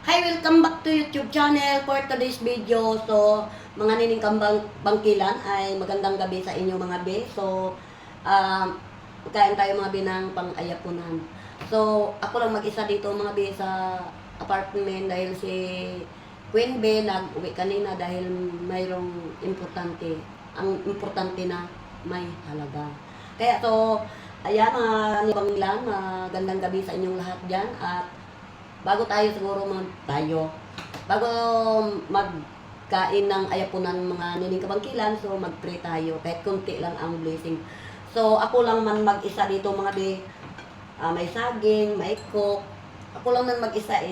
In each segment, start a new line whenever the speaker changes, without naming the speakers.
Hi, welcome back to YouTube channel for today's video. So, mga nining bangkilan ay magandang gabi sa inyo mga be. So, kain tayo mga be ng pang-ayapunan. So, ako lang mag-isa dito mga be sa apartment dahil si Queen Be nag-uwi kanina dahil mayroong importante. Ang importante na may halaga. Kaya so, ayan mga bangkilan, magandang gabi sa inyong lahat dyan at bago magkain ng ayapunan mga nining kabangkilan, so mag-pray tayo kahit konti lang ang blessing. So ako lang man mag-isa dito mga be, may saging, may coke, ako lang man mag-isa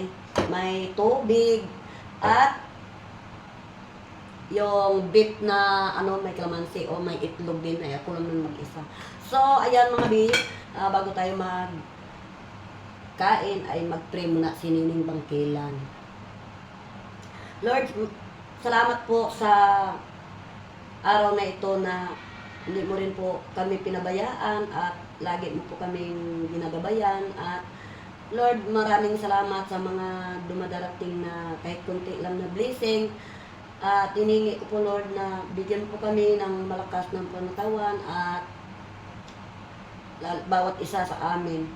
may tubig at yung beef na may kalamansi o may itlog din ay ako lang man mag-isa. So ayan mga be, bago tayo kain ay mag-pray muna si Nining Bangkilan. Lord, salamat po sa araw na ito na hindi mo rin po kami pinabayaan at lagi mo po kaming ginagabayan. At Lord, maraming salamat sa mga dumadarating na kahit konti lang na blessing. At hiningi ko po Lord na bigyan po kami ng malakas ng panatawan at bawat isa sa amin.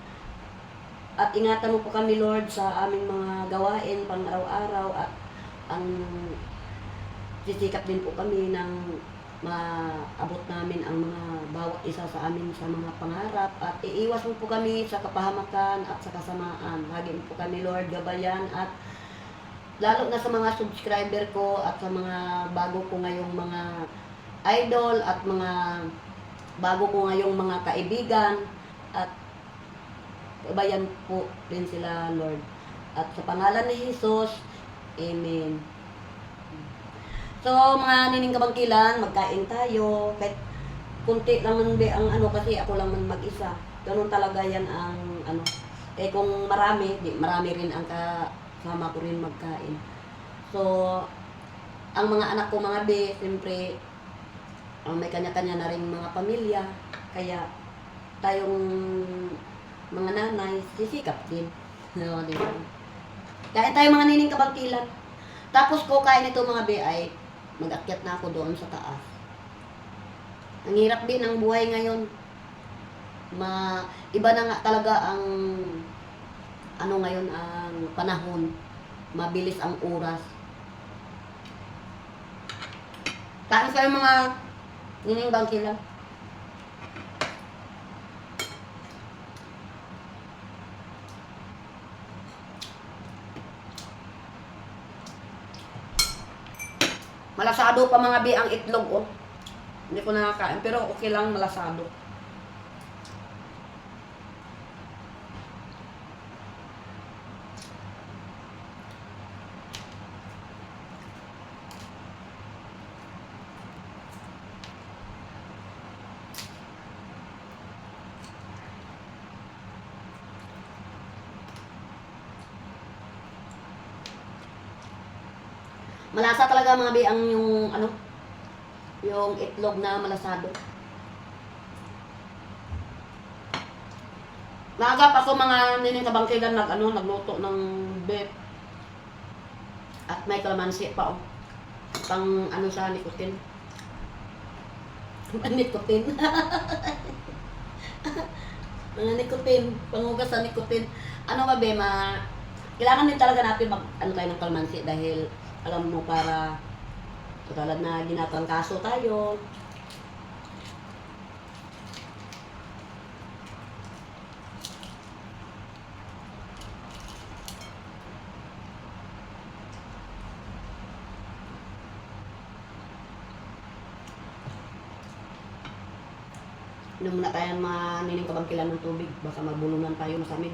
At ingatan mo po kami, Lord, sa aming mga gawain pang araw-araw at ang sisikap din po kami ng maabot namin ang mga bawat isa sa amin sa mga pangarap at iiwas mo po kami sa kapahamakan at sa kasamaan. Lagi mo po kami, Lord, gabayan at lalo na sa mga subscriber ko at sa mga bago ko ngayong mga idol at mga bago ko ngayong mga kaibigan at bayan po din sila, Lord. At sa pangalan ni Jesus, Amen. So, mga nining kabangkilan, magkain tayo. Kahit kunti lang man ang kasi ako lang man mag-isa. Ganun talaga yan ang Eh kung marami, marami rin ang kasama ko rin magkain. So, ang mga anak ko mga be, siyempre, may kanya-kanya na rin mga pamilya. Kaya, tayong mga nanay, sisikap din. No, diba? Kain tayo mga nining kabangkilan. Tapos ko kain ito mga be ay mag-akyat na ako doon sa taas. Ang hirap din ng buhay ngayon. Iba na nga talaga ang ngayon ang panahon. Mabilis ang oras. Kain kayo mga nining bangkilan. Malasado pa mga bi ang itlog, oh. Hindi ko nakakain, pero okay lang, malasado. Malasa talaga mga bi ang yung itlog na malasado. Naagap ako mga nining kabangkilan nagluto ng beef. At may kalamansi pa, oh. Pang sa nikotin. Nikotin. Mga nikotin, pangugas sa nikotin. Ba be, kailangan din talaga natin tayo ng kalamansi dahil alam mo para tulad na ginatangkaso tayo. Inom muna tayo mga nining kabangkilan ng tubig. Baka mabulunan tayo masamig.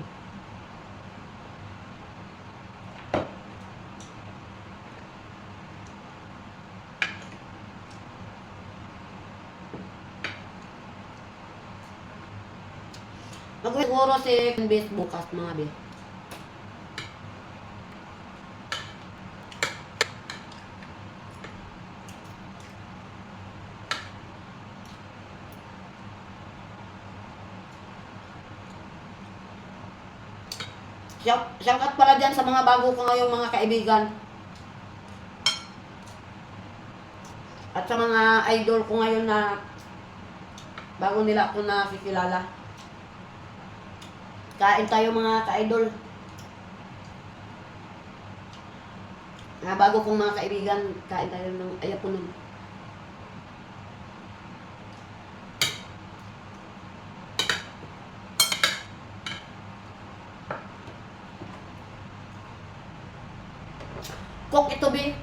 Siguro si Base bukas mga be. Shout out pala dyan sa mga bago ko ngayong mga kaibigan. At sa mga idol ko ngayon na bago nila ako nakikilala. Kain tayo mga ka-idol. Mga bago kong mga kaibigan, kain tayo ng ayapunan. Cook ito, be.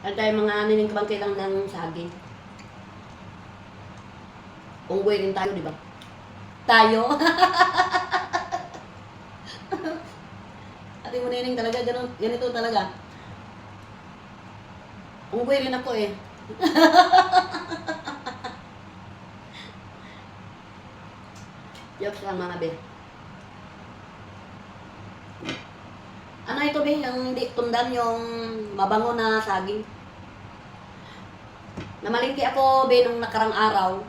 Ano tayo mga nining kabangkilang ng saging. Unggoy rin tayo, di ba? Tayo. Ate mo nining talaga, ganito talaga. Unggoy rin ako eh. Jokes lang mga be. Ano ito be? Yung hindi tundan yung mabango na saging. Namalingki ako be nung nakarang araw.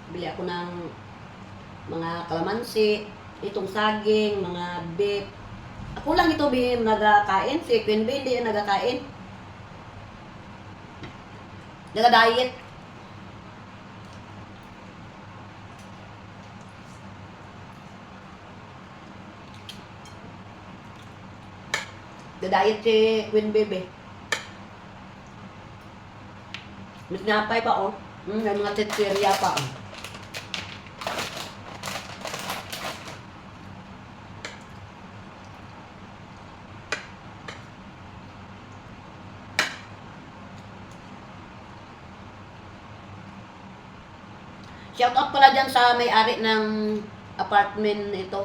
Bili ako ng mga kalamansi, itong saging, mga beef. Ako lang ito be nagkakain. Si Queen Bee hindi nagkakain. Nagka-diet. Nagka-diet si Queen Bee. Mas napay pa oh. May mga tetserya pa oh. Shout out pala dyan sa may-ari ng apartment ito.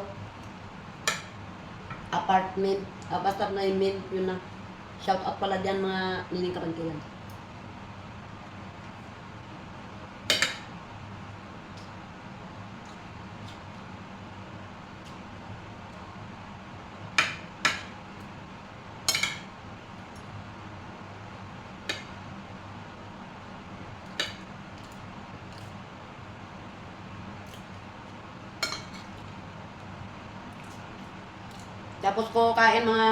Apartment. Basta na yung yun na. Shout out pala dyan mga nining kabangkilan. Tapos ko kain mga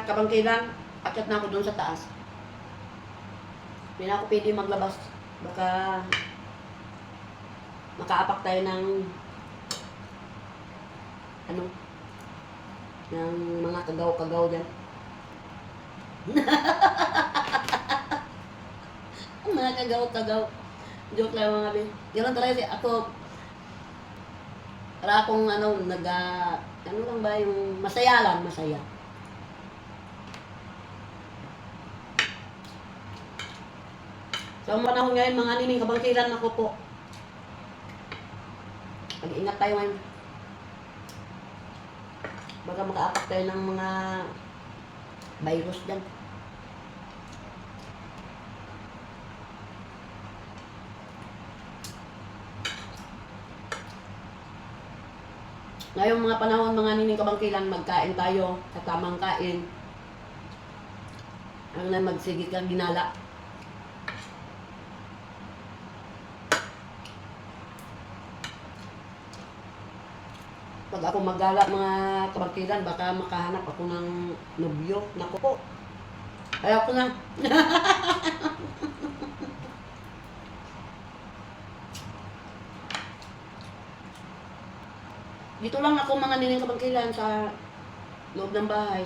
kabangkilan, akyat na ako dun sa taas. Hindi na ako pwede maglabas. Baka makaapak tayo ng ano, ng mga kagaw-kagaw dyan. Mga kagaw-kagaw. Joke lang mga bin. Ganun talaga ako. Para akong ano, ano lang ba yung masaya lang, masaya. So, ang panahon ngayon, mga nining kabangkilan ako po. Mag-ingat tayo ngayon. Baka makaapak tayo ng mga virus dyan. Ngayong mga panahon, mga nining kabangkilan, magkain tayo sa tamang kain. Ano na, magsigit kang ginala. Pag ako maggala mga kabangkilan, baka makahanap ako ng nobyo. Naku po. Ayaw ko na. Dito lang ako mga nining kabangkilan sa loob ng bahay.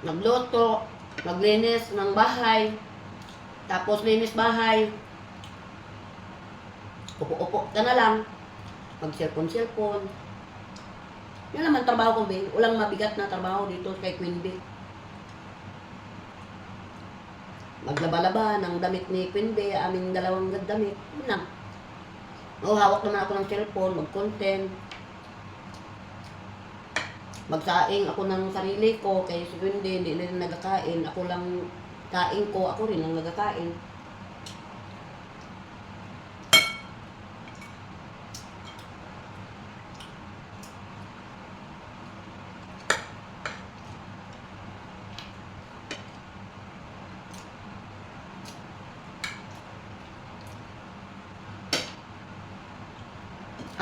Nagluto, naglinis ng bahay, tapos linis bahay. Upo-upo ka na lang, mag-cellphone. Yan naman trabaho ko, be. Walang mabigat na trabaho dito kay Queen Bee. Maglaba-laba ng damit ni Queen Bee, aming dalawang damit. Yun lang. O, hawak naman ako ng cellphone, mag-content. magsaing ako ng sarili ko, kaya si Wendy hindi rin nagkakain. Ako lang kain ko, ako rin ang nagkakain.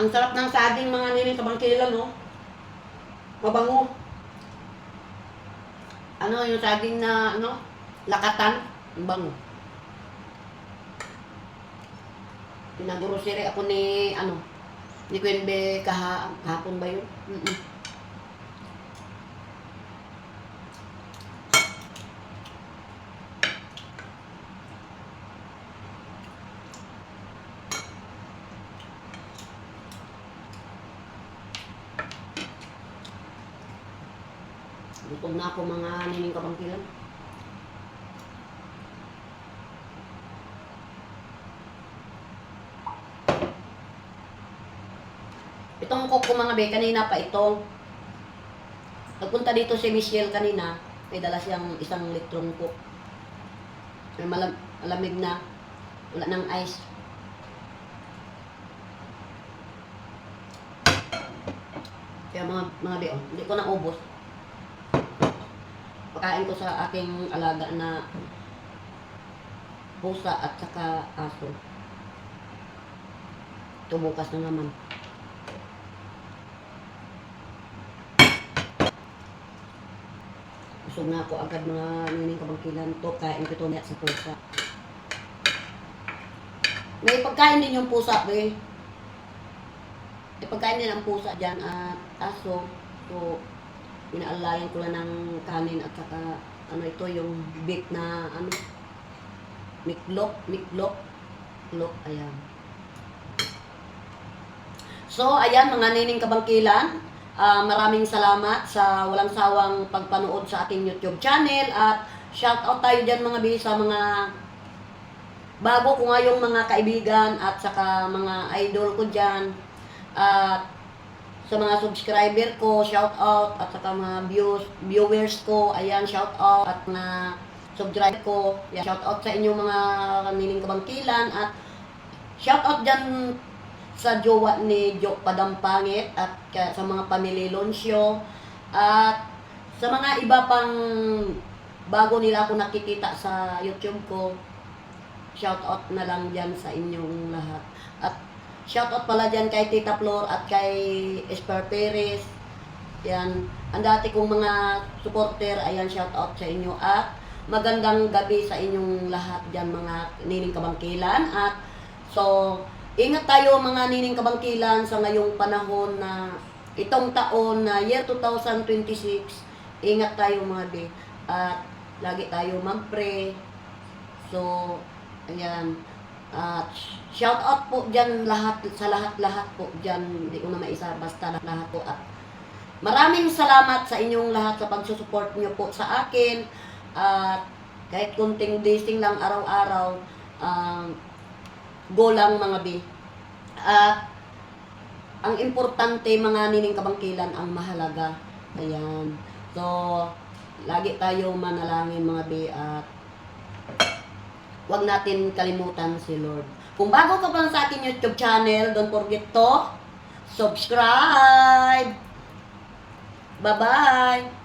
Ang sarap ng saging mga nining kabangkilan, no? Mabango. Ano yung saging na, ano? Lakatan. Ang bango. Pinagurosiri ako ni, ano? Ni Quenbe kahapon ba yun? Gutom na ako mga nining kabangkilan. Itong cook ko mga be, kanina pa ito. Nagpunta dito si Michelle kanina. May dala siyang 1 litrong cook. May malamig na. Wala ng ice. Kaya mga be, oh, hindi ko na ubos. Pakain ko sa aking alaga na pusa at saka aso. Ito bukas na naman. Busog na ako agad mga nining kabangkilan to. Kain ko ito sa pusa. May pagkain din yung pusa, be. May pagkain din ang pusa dyan at aso. So, inaalayan ko lang ng kanin at saka ano ito yung beef na ano miklok, ayan. So ayan mga nining kabangkilan, maraming salamat sa walang sawang pagpanood sa ating YouTube channel at shout out tayo dyan mga bisa, mga bago ko ngayong mga kaibigan at saka mga idol ko dyan at sa mga subscriber ko, shout out, at saka mga viewers ko, ayan, shout out, at mga subscriber ko, yan, shout out sa inyong mga nining kabangkilan, at shout out dyan sa jowa ni Jo Padampangit, at sa mga pamilya Lonsyo, at sa mga iba pang bago nila ako nakikita sa YouTube ko, shout out na lang dyan sa inyong lahat. At shoutout pala dyan kay Tita Flor at kay Esper Perez. Yan. Ang dati kong mga supporter, ayan, shoutout sa inyo. At magandang gabi sa inyong lahat dyan mga nining kabangkilan. At so, ingat tayo mga nining kabangkilan sa ngayong panahon na itong taon na year 2026. Ingat tayo mga be. At lagi tayo mag-pray. So, ayan. At shout out po dyan sa lahat po dyan, hindi ko na maisa, basta lahat po. At maraming salamat sa inyong lahat sa pagsusupport nyo po sa akin. At kahit kunting blessing lang araw-araw, go lang mga bi. At ang importante mga nining kabangkilan, ang mahalaga. Ayan. So, lagi tayo manalangin mga bi at huwag natin kalimutan si Lord. Kung bago ka pa lang sa ating YouTube channel, don't forget to subscribe. Bye-bye!